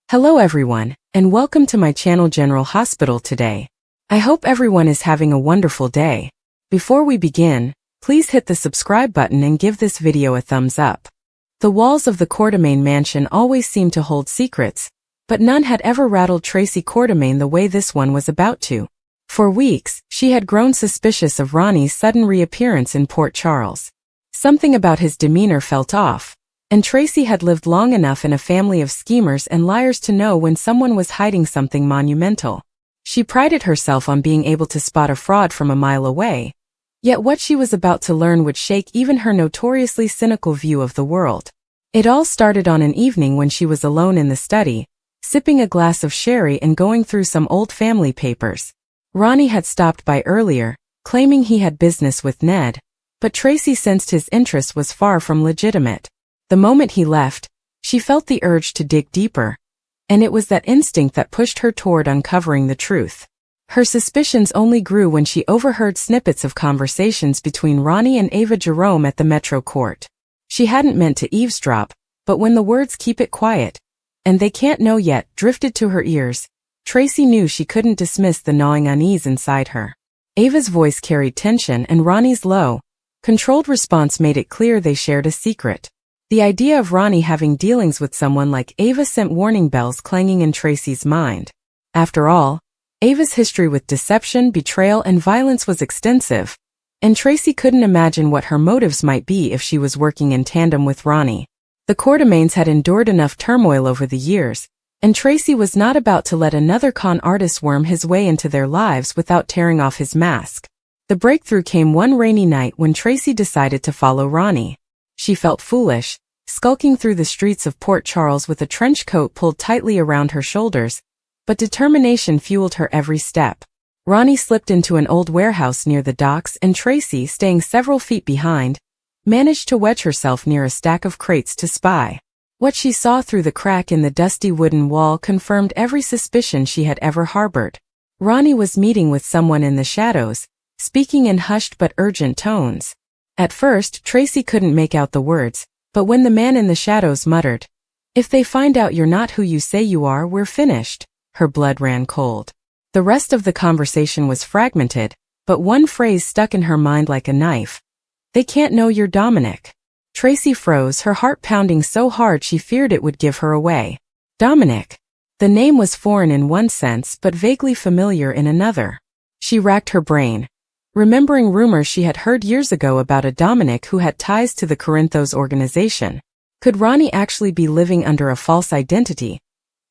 Hello everyone, and welcome to my channel General Hospital today. I hope everyone is having a wonderful day. Before we begin, please hit the subscribe button and give this video a thumbs up. The walls of the Quartermaine mansion always seemed to hold secrets, but none had ever rattled Tracy Quartermaine the way this one was about to. For weeks, she had grown suspicious of Ronnie's sudden reappearance in Port Charles. Something about his demeanor felt off. And Tracy had lived long enough in a family of schemers and liars to know when someone was hiding something monumental. She prided herself on being able to spot a fraud from a mile away. Yet what she was about to learn would shake even her notoriously cynical view of the world. It all started on an evening when she was alone in the study, sipping a glass of sherry and going through some old family papers. Ronnie had stopped by earlier, claiming he had business with Ned, but Tracy sensed his interest was far from legitimate. The moment he left, she felt the urge to dig deeper, and it was that instinct that pushed her toward uncovering the truth. Her suspicions only grew when she overheard snippets of conversations between Ronnie and Ava Jerome at the Metro Court. She hadn't meant to eavesdrop, but when the words "keep it quiet," and "they can't know yet," drifted to her ears, Tracy knew she couldn't dismiss the gnawing unease inside her. Ava's voice carried tension and Ronnie's low, controlled response made it clear they shared a secret. The idea of Ronnie having dealings with someone like Ava sent warning bells clanging in Tracy's mind. After all, Ava's history with deception, betrayal, and violence was extensive, and Tracy couldn't imagine what her motives might be if she was working in tandem with Ronnie. The Quartermaines had endured enough turmoil over the years, and Tracy was not about to let another con artist worm his way into their lives without tearing off his mask. The breakthrough came one rainy night when Tracy decided to follow Ronnie. She felt foolish, skulking through the streets of Port Charles with a trench coat pulled tightly around her shoulders, but determination fueled her every step. Ronnie slipped into an old warehouse near the docks and Tracy, staying several feet behind, managed to wedge herself near a stack of crates to spy. What she saw through the crack in the dusty wooden wall confirmed every suspicion she had ever harbored. Ronnie was meeting with someone in the shadows, speaking in hushed but urgent tones. At first, Tracy couldn't make out the words, but when the man in the shadows muttered, "If they find out you're not who you say you are, we're finished," her blood ran cold. The rest of the conversation was fragmented, but one phrase stuck in her mind like a knife. "They can't know you're Dominic." Tracy froze, her heart pounding so hard she feared it would give her away. Dominic. The name was foreign in one sense but vaguely familiar in another. She racked her brain, remembering rumors she had heard years ago about a Dominic who had ties to the Corinthos organization. Could Ronnie actually be living under a false identity,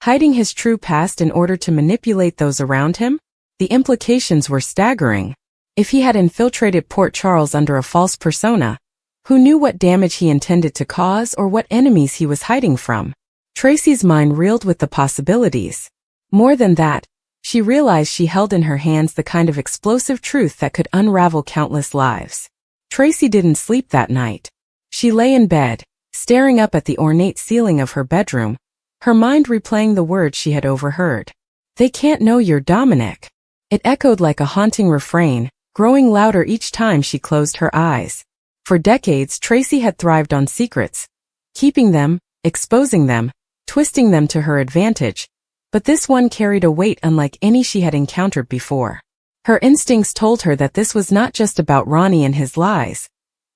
hiding his true past in order to manipulate those around him? The implications were staggering. If he had infiltrated Port Charles under a false persona, who knew what damage he intended to cause or what enemies he was hiding from? Tracy's mind reeled with the possibilities. More than that, she realized she held in her hands the kind of explosive truth that could unravel countless lives. Tracy didn't sleep that night. She lay in bed, staring up at the ornate ceiling of her bedroom, her mind replaying the words she had overheard. "They can't know you're Dominic." It echoed like a haunting refrain, growing louder each time she closed her eyes. For decades, Tracy had thrived on secrets, keeping them, exposing them, twisting them to her advantage. But this one carried a weight unlike any she had encountered before. Her instincts told her that this was not just about Ronnie and his lies.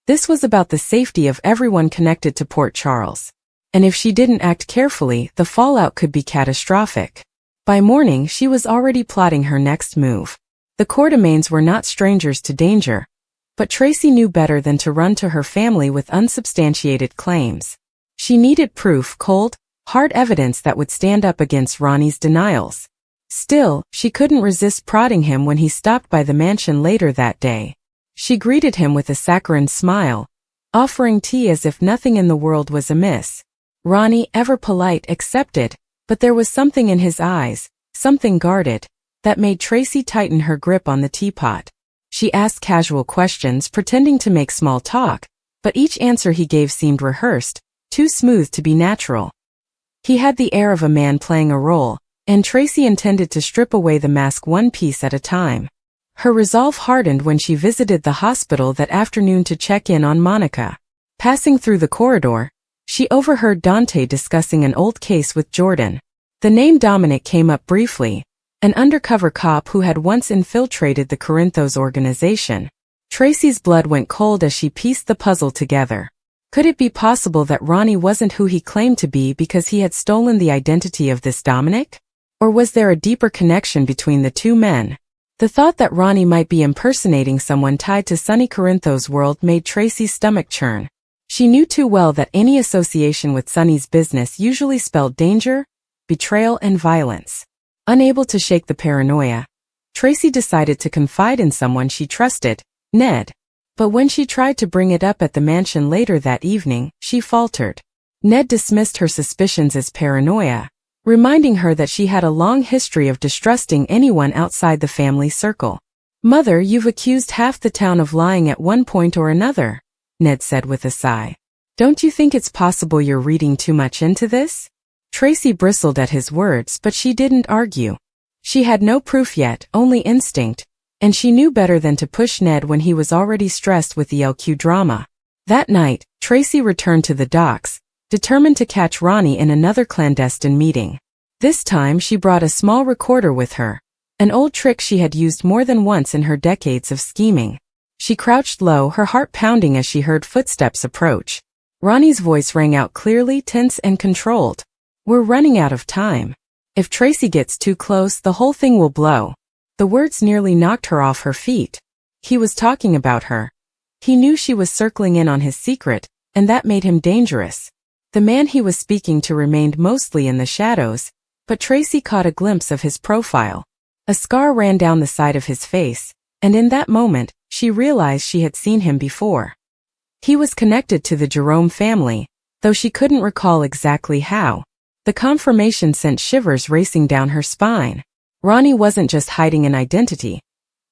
This was about the safety of everyone connected to Port Charles. And if she didn't act carefully, the fallout could be catastrophic. By morning, she was already plotting her next move. The Quartermaines were not strangers to danger, but Tracy knew better than to run to her family with unsubstantiated claims. She needed proof, cold, hard evidence that would stand up against Ronnie's denials. Still, she couldn't resist prodding him when he stopped by the mansion later that day. She greeted him with a saccharine smile, offering tea as if nothing in the world was amiss. Ronnie, ever polite, accepted, but there was something in his eyes, something guarded, that made Tracy tighten her grip on the teapot. She asked casual questions, pretending to make small talk, but each answer he gave seemed rehearsed, too smooth to be natural. He had the air of a man playing a role, and Tracy intended to strip away the mask one piece at a time. Her resolve hardened when she visited the hospital that afternoon to check in on Monica. Passing through the corridor, she overheard Dante discussing an old case with Jordan. The name Dominic came up briefly, an undercover cop who had once infiltrated the Corinthos organization. Tracy's blood went cold as she pieced the puzzle together. Could it be possible that Ronnie wasn't who he claimed to be because he had stolen the identity of this Dominic? Or was there a deeper connection between the two men? The thought that Ronnie might be impersonating someone tied to Sonny Corinthos' world made Tracy's stomach churn. She knew too well that any association with Sonny's business usually spelled danger, betrayal, and violence. Unable to shake the paranoia, Tracy decided to confide in someone she trusted, Ned. But when she tried to bring it up at the mansion later that evening, she faltered. Ned dismissed her suspicions as paranoia, reminding her that she had a long history of distrusting anyone outside the family circle. "Mother, you've accused half the town of lying at one point or another," Ned said with a sigh. "Don't you think it's possible you're reading too much into this?" Tracy bristled at his words, but she didn't argue. She had no proof yet, only instinct, and she knew better than to push Ned when he was already stressed with the LQ drama. That night, Tracy returned to the docks, determined to catch Ronnie in another clandestine meeting. This time she brought a small recorder with her, an old trick she had used more than once in her decades of scheming. She crouched low, her heart pounding as she heard footsteps approach. Ronnie's voice rang out clearly, tense and controlled. "We're running out of time. If Tracy gets too close, the whole thing will blow." The words nearly knocked her off her feet. He was talking about her. He knew she was circling in on his secret, and that made him dangerous. The man he was speaking to remained mostly in the shadows, but Tracy caught a glimpse of his profile. A scar ran down the side of his face, and in that moment, she realized she had seen him before. He was connected to the Jerome family, though she couldn't recall exactly how. The confirmation sent shivers racing down her spine. Ronnie wasn't just hiding an identity.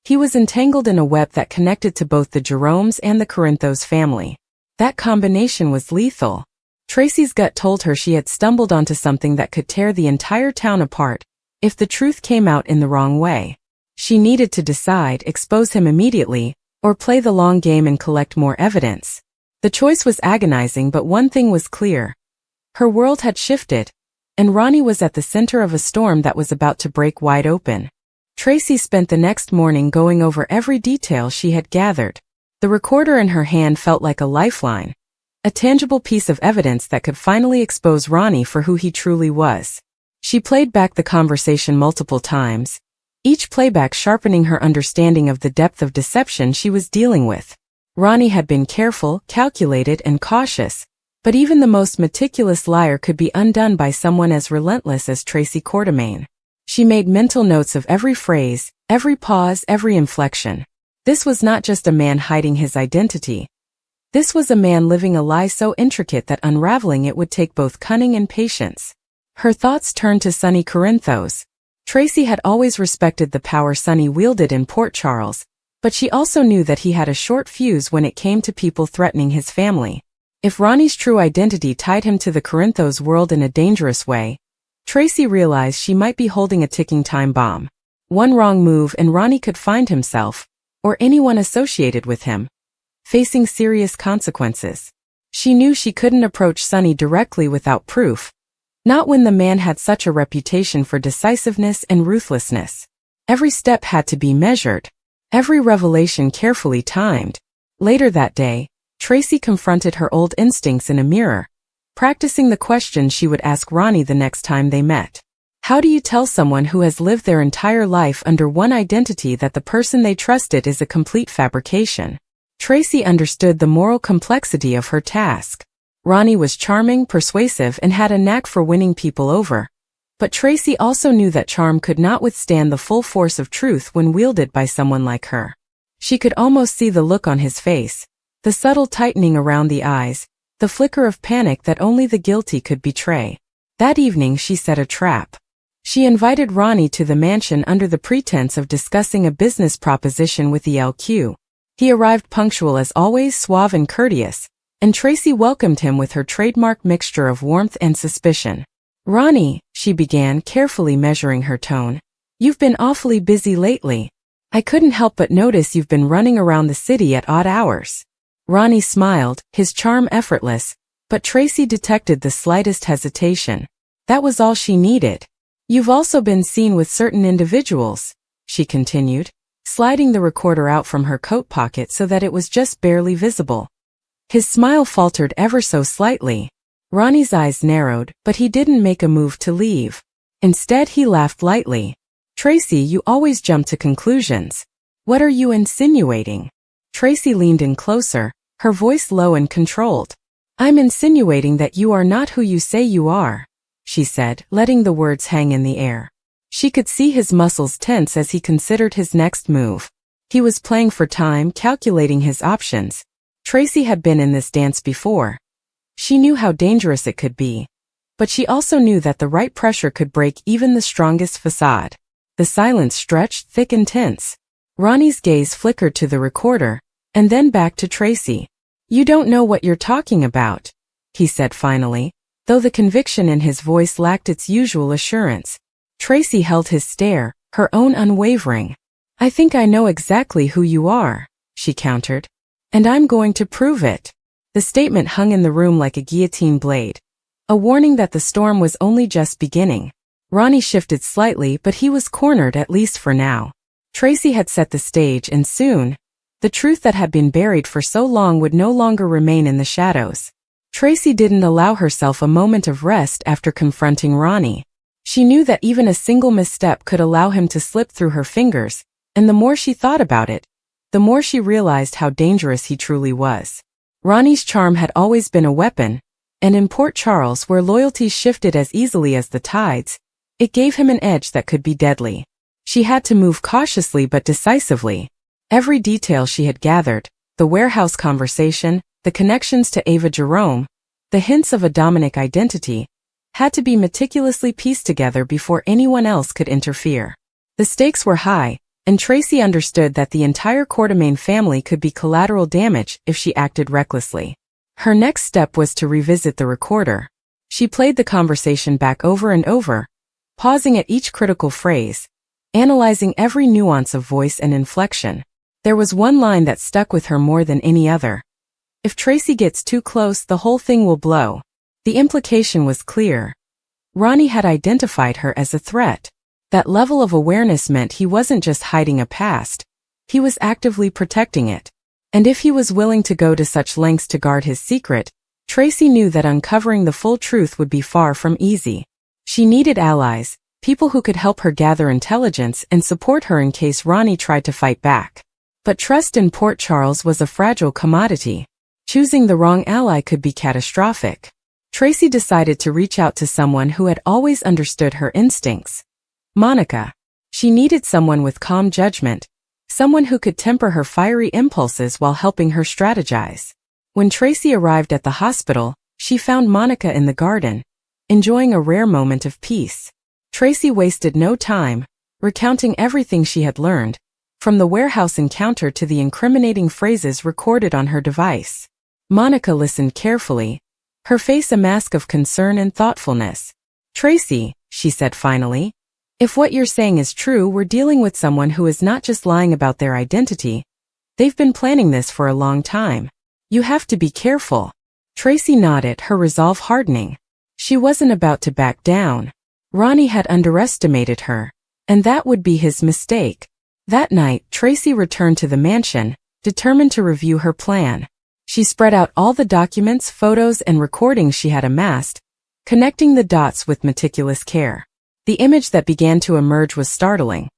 He was entangled in a web that connected to both the Jeromes and the Corinthos family. That combination was lethal. Tracy's gut told her she had stumbled onto something that could tear the entire town apart if the truth came out in the wrong way. She needed to decide, expose him immediately, or play the long game and collect more evidence. The choice was agonizing, but one thing was clear. Her world had shifted, and Ronnie was at the center of a storm that was about to break wide open. Tracy spent the next morning going over every detail she had gathered. The recorder in her hand felt like a lifeline, a tangible piece of evidence that could finally expose Ronnie for who he truly was. She played back the conversation multiple times, each playback sharpening her understanding of the depth of deception she was dealing with. Ronnie had been careful, calculated, and cautious, but even the most meticulous liar could be undone by someone as relentless as Tracy Quartermaine. She made mental notes of every phrase, every pause, every inflection. This was not just a man hiding his identity. This was a man living a lie so intricate that unraveling it would take both cunning and patience. Her thoughts turned to Sonny Corinthos. Tracy had always respected the power Sonny wielded in Port Charles, but she also knew that he had a short fuse when it came to people threatening his family. If Ronnie's true identity tied him to the Corinthos world in a dangerous way, Tracy realized she might be holding a ticking time bomb. One wrong move and Ronnie could find himself, or anyone associated with him, facing serious consequences. She knew she couldn't approach Sonny directly without proof, not when the man had such a reputation for decisiveness and ruthlessness. Every step had to be measured, every revelation carefully timed. Later that day, Tracy confronted her old instincts in a mirror, practicing the questions she would ask Ronnie the next time they met. How do you tell someone who has lived their entire life under one identity that the person they trusted is a complete fabrication? Tracy understood the moral complexity of her task. Ronnie was charming, persuasive, and had a knack for winning people over. But Tracy also knew that charm could not withstand the full force of truth when wielded by someone like her. She could almost see the look on his face, the subtle tightening around the eyes, the flicker of panic that only the guilty could betray. That evening she set a trap. She invited Ronnie to the mansion under the pretense of discussing a business proposition with the LQ. He arrived punctual as always, suave and courteous, and Tracy welcomed him with her trademark mixture of warmth and suspicion. "Ronnie," she began, carefully measuring her tone, "you've been awfully busy lately. I couldn't help but notice you've been running around the city at odd hours." Ronnie smiled, his charm effortless, but Tracy detected the slightest hesitation. That was all she needed. You've also been seen with certain individuals, she continued, sliding the recorder out from her coat pocket so that it was just barely visible. His smile faltered ever so slightly. Ronnie's eyes narrowed, but he didn't make a move to leave. Instead, he laughed lightly. Tracy, you always jump to conclusions. What are you insinuating? Tracy leaned in closer, her voice low and controlled. I'm insinuating that you are not who you say you are, she said, letting the words hang in the air. She could see his muscles tense as he considered his next move. He was playing for time, calculating his options. Tracy had been in this dance before. She knew how dangerous it could be. But she also knew that the right pressure could break even the strongest facade. The silence stretched thick and tense. Ronnie's gaze flickered to the recorder, and then back to Tracy. You don't know what you're talking about, he said finally, though the conviction in his voice lacked its usual assurance. Tracy held his stare, her own unwavering. I think I know exactly who you are, she countered. And I'm going to prove it. The statement hung in the room like a guillotine blade, a warning that the storm was only just beginning. Ronnie shifted slightly, but he was cornered at least for now. Tracy had set the stage, and soon, the truth that had been buried for so long would no longer remain in the shadows. Tracy didn't allow herself a moment of rest after confronting Ronnie. She knew that even a single misstep could allow him to slip through her fingers, and the more she thought about it, the more she realized how dangerous he truly was. Ronnie's charm had always been a weapon, and in Port Charles, where loyalties shifted as easily as the tides, it gave him an edge that could be deadly. She had to move cautiously but decisively. Every detail she had gathered, the warehouse conversation, the connections to Ava Jerome, the hints of a Dominic identity, had to be meticulously pieced together before anyone else could interfere. The stakes were high, and Tracy understood that the entire Quartermain family could be collateral damage if she acted recklessly. Her next step was to revisit the recorder. She played the conversation back over and over, pausing at each critical phrase, analyzing every nuance of voice and inflection. There was one line that stuck with her more than any other. If Tracy gets too close, the whole thing will blow. The implication was clear. Ronnie had identified her as a threat. That level of awareness meant he wasn't just hiding a past, he was actively protecting it. And if he was willing to go to such lengths to guard his secret, Tracy knew that uncovering the full truth would be far from easy. She needed allies, people who could help her gather intelligence and support her in case Ronnie tried to fight back. But trust in Port Charles was a fragile commodity. Choosing the wrong ally could be catastrophic. Tracy decided to reach out to someone who had always understood her instincts. Monica. She needed someone with calm judgment, someone who could temper her fiery impulses while helping her strategize. When Tracy arrived at the hospital, she found Monica in the garden, enjoying a rare moment of peace. Tracy wasted no time, recounting everything she had learned, from the warehouse encounter to the incriminating phrases recorded on her device. Monica listened carefully, her face a mask of concern and thoughtfulness. Tracy, she said finally, if what you're saying is true, we're dealing with someone who is not just lying about their identity. They've been planning this for a long time. You have to be careful. Tracy nodded, her resolve hardening. She wasn't about to back down. Ronnie had underestimated her, and that would be his mistake. That night, Tracy returned to the mansion, determined to review her plan. She spread out all the documents, photos, and recordings she had amassed, connecting the dots with meticulous care. The image that began to emerge was startling.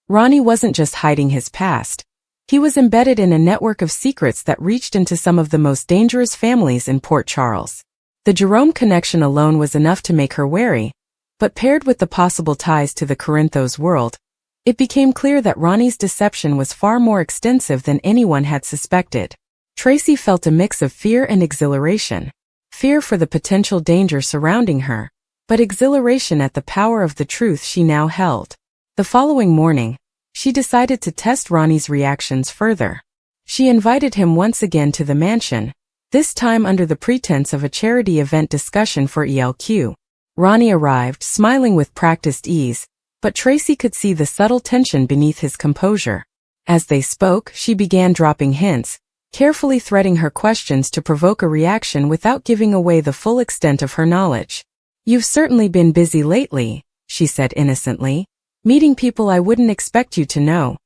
Ronnie wasn't just hiding his past. He was embedded in a network of secrets that reached into some of the most dangerous families in Port Charles. The Jerome connection alone was enough to make her wary, but paired with the possible ties to the Corinthos world, it became clear that Ronnie's deception was far more extensive than anyone had suspected. Tracy felt a mix of fear and exhilaration. Fear for the potential danger surrounding her, but exhilaration at the power of the truth she now held. The following morning, she decided to test Ronnie's reactions further. She invited him once again to the mansion, this time under the pretense of a charity event discussion for ELQ. Ronnie arrived, smiling with practiced ease, but Tracy could see the subtle tension beneath his composure. As they spoke, she began dropping hints, carefully threading her questions to provoke a reaction without giving away the full extent of her knowledge. You've certainly been busy lately, she said innocently. Meeting people I wouldn't expect you to know.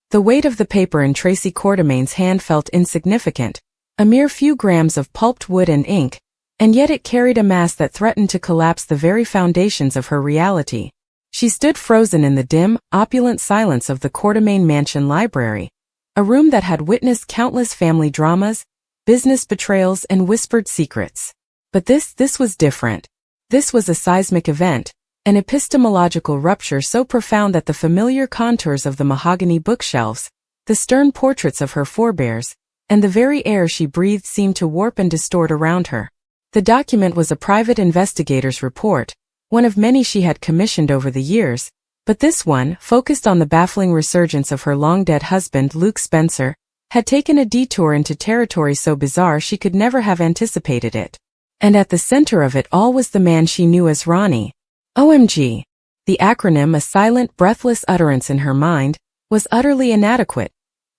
The weight of the paper in Tracy Quartermain's hand felt insignificant, a mere few grams of pulped wood and ink, and yet it carried a mass that threatened to collapse the very foundations of her reality. She stood frozen in the dim, opulent silence of the Quartermain Mansion library, a room that had witnessed countless family dramas, business betrayals, and whispered secrets. But this was different. This was a seismic event, an epistemological rupture so profound that the familiar contours of the mahogany bookshelves, the stern portraits of her forebears, and the very air she breathed seemed to warp and distort around her. The document was a private investigator's report, one of many she had commissioned over the years, but this one, focused on the baffling resurgence of her long-dead husband Luke Spencer, had taken a detour into territory so bizarre she could never have anticipated it. And at the center of it all was the man she knew as Ronnie. OMG. The acronym, a silent, breathless utterance in her mind, was utterly inadequate,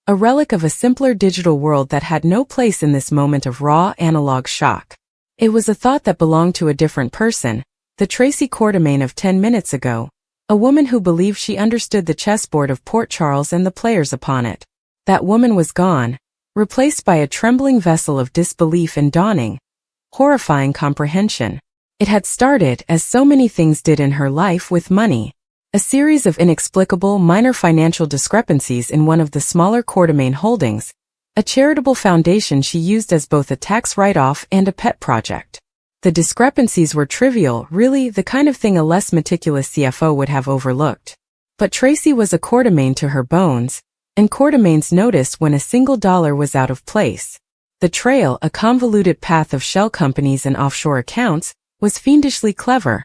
a relic of a simpler digital world that had no place in this moment of raw, analog shock. It was a thought that belonged to a different person, the Tracy Quartermain of 10 minutes ago, a woman who believed she understood the chessboard of Port Charles and the players upon it. That woman was gone, replaced by a trembling vessel of disbelief and dawning, horrifying comprehension. It had started, as so many things did in her life, with money. A series of inexplicable, minor financial discrepancies in one of the smaller Quartermain holdings, a charitable foundation she used as both a tax write-off and a pet project. The discrepancies were trivial, really the kind of thing a less meticulous CFO would have overlooked. But Tracy was a Quartermain to her bones, and Quartermains noticed when a single dollar was out of place. The trail, a convoluted path of shell companies and offshore accounts, was fiendishly clever.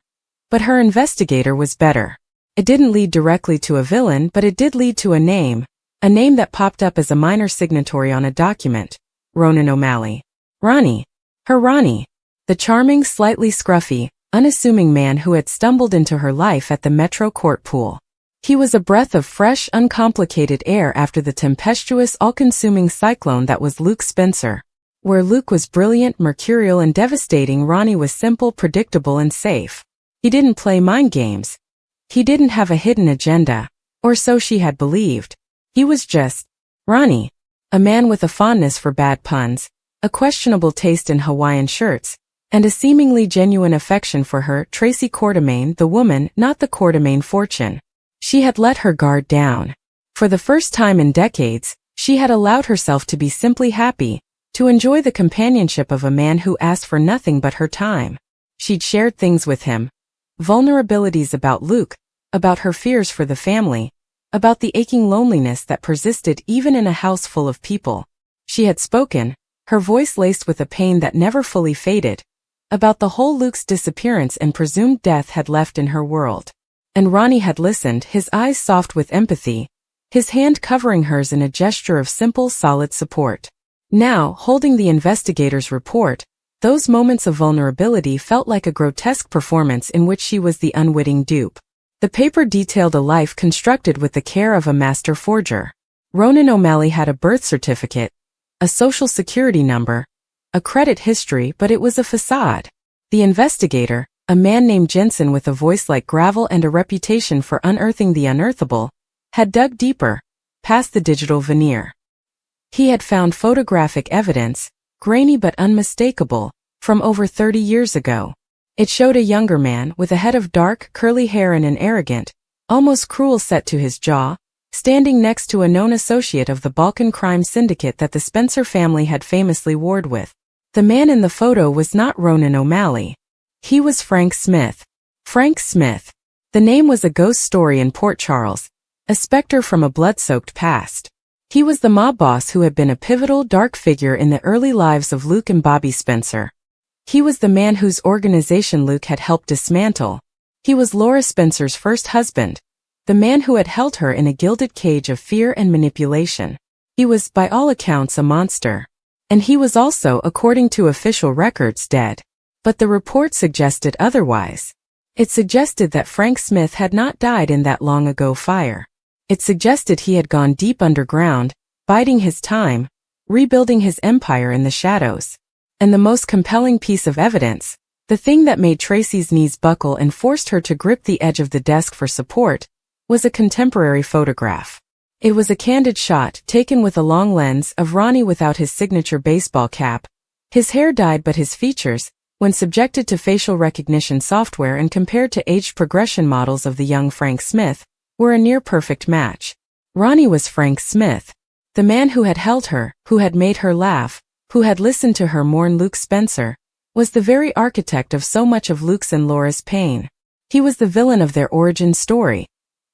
But her investigator was better. It didn't lead directly to a villain, but it did lead to a name that popped up as a minor signatory on a document. Ronan O'Malley. Ronnie. Her Ronnie. The charming, slightly scruffy, unassuming man who had stumbled into her life at the Metro Court pool. He was a breath of fresh, uncomplicated air after the tempestuous, all-consuming cyclone that was Luke Spencer. Where Luke was brilliant, mercurial, and devastating, Ronnie was simple, predictable, and safe. He didn't play mind games. He didn't have a hidden agenda, or so she had believed. He was just Ronnie, a man with a fondness for bad puns, a questionable taste in Hawaiian shirts, and a seemingly genuine affection for her, Tracy Quartermain, the woman, not the Quartermain fortune. She had let her guard down. For the first time in decades, she had allowed herself to be simply happy, to enjoy the companionship of a man who asked for nothing but her time. She'd shared things with him, vulnerabilities about Luke, about her fears for the family, about the aching loneliness that persisted even in a house full of people. She had spoken, her voice laced with a pain that never fully faded, about the hole Luke's disappearance and presumed death had left in her world. And Ronnie had listened, his eyes soft with empathy, his hand covering hers in a gesture of simple, solid support. Now, holding the investigator's report, those moments of vulnerability felt like a grotesque performance in which she was the unwitting dupe. The paper detailed a life constructed with the care of a master forger. Ronan O'Malley had a birth certificate, a social security number, a credit history, but it was a facade. The investigator, a man named Jensen with a voice like gravel and a reputation for unearthing the unearthable, had dug deeper, past the digital veneer. He had found photographic evidence, grainy but unmistakable, from over 30 years ago. It showed a younger man with a head of dark, curly hair and an arrogant, almost cruel set to his jaw, standing next to a known associate of the Balkan crime syndicate that the Spencer family had famously warred with. The man in the photo was not Ronan O'Malley. He was Frank Smith. Frank Smith. The name was a ghost story in Port Charles, a specter from a blood-soaked past. He was the mob boss who had been a pivotal, dark figure in the early lives of Luke and Bobby Spencer. He was the man whose organization Luke had helped dismantle. He was Laura Spencer's first husband, the man who had held her in a gilded cage of fear and manipulation. He was, by all accounts, a monster. And he was also, according to official records, dead. But the report suggested otherwise. It suggested that Frank Smith had not died in that long-ago fire. It suggested he had gone deep underground, biding his time, rebuilding his empire in the shadows. And the most compelling piece of evidence, The thing that made Tracy's knees buckle and forced her to grip the edge of the desk for support was a contemporary photograph. It was a candid shot taken with a long lens of Ronnie without his signature baseball cap, his hair dyed, but his features, when subjected to facial recognition software and compared to aged progression models of the young Frank Smith, were a near-perfect match. Ronnie was Frank Smith, the man who had held her, who had made her laugh, who had listened to her mourn. Luke Spencer was the very architect of so much of Luke's and Laura's pain. He was the villain of their origin story,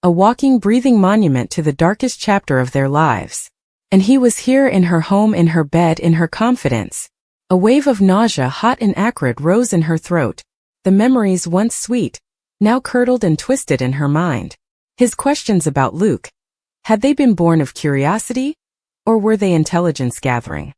a walking, breathing monument to the darkest chapter of their lives. And he was here in her home, in her bed, in her confidence. A wave of nausea, hot and acrid, rose in her throat. The memories, once sweet, now curdled and twisted in her mind. His questions about Luke, had they been born of curiosity, or were they intelligence gathering?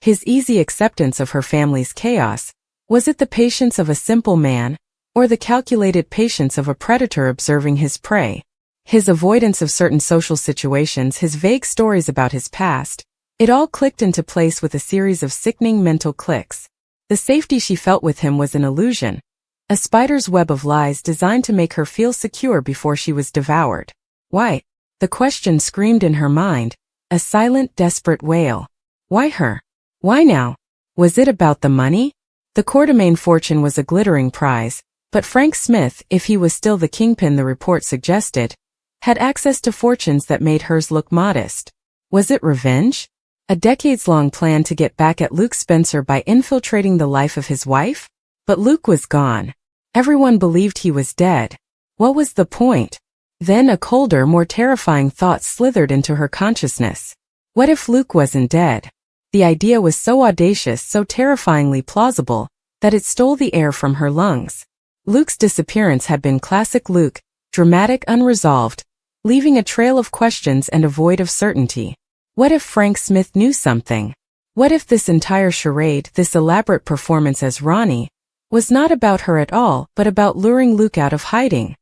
His easy acceptance of her family's chaos, was it the patience of a simple man, or the calculated patience of a predator observing his prey? His avoidance of certain social situations, his vague stories about his past, it all clicked into place with a series of sickening mental clicks. The safety she felt with him was an illusion, a spider's web of lies designed to make her feel secure before she was devoured. Why? The question screamed in her mind, a silent, desperate wail. Why her? Why now? Was it about the money? The Quartermain fortune was a glittering prize, but Frank Smith, if he was still the kingpin the report suggested, had access to fortunes that made hers look modest. Was it revenge? A decades-long plan to get back at Luke Spencer by infiltrating the life of his wife? But Luke was gone. Everyone believed he was dead. What was the point? Then a colder, more terrifying thought slithered into her consciousness. What if Luke wasn't dead? The idea was so audacious, so terrifyingly plausible, that it stole the air from her lungs. Luke's disappearance had been classic Luke, dramatic, unresolved, leaving a trail of questions and a void of certainty. What if Frank Smith knew something? What if this entire charade, this elaborate performance as Ronnie, was not about her at all, but about luring Luke out of hiding?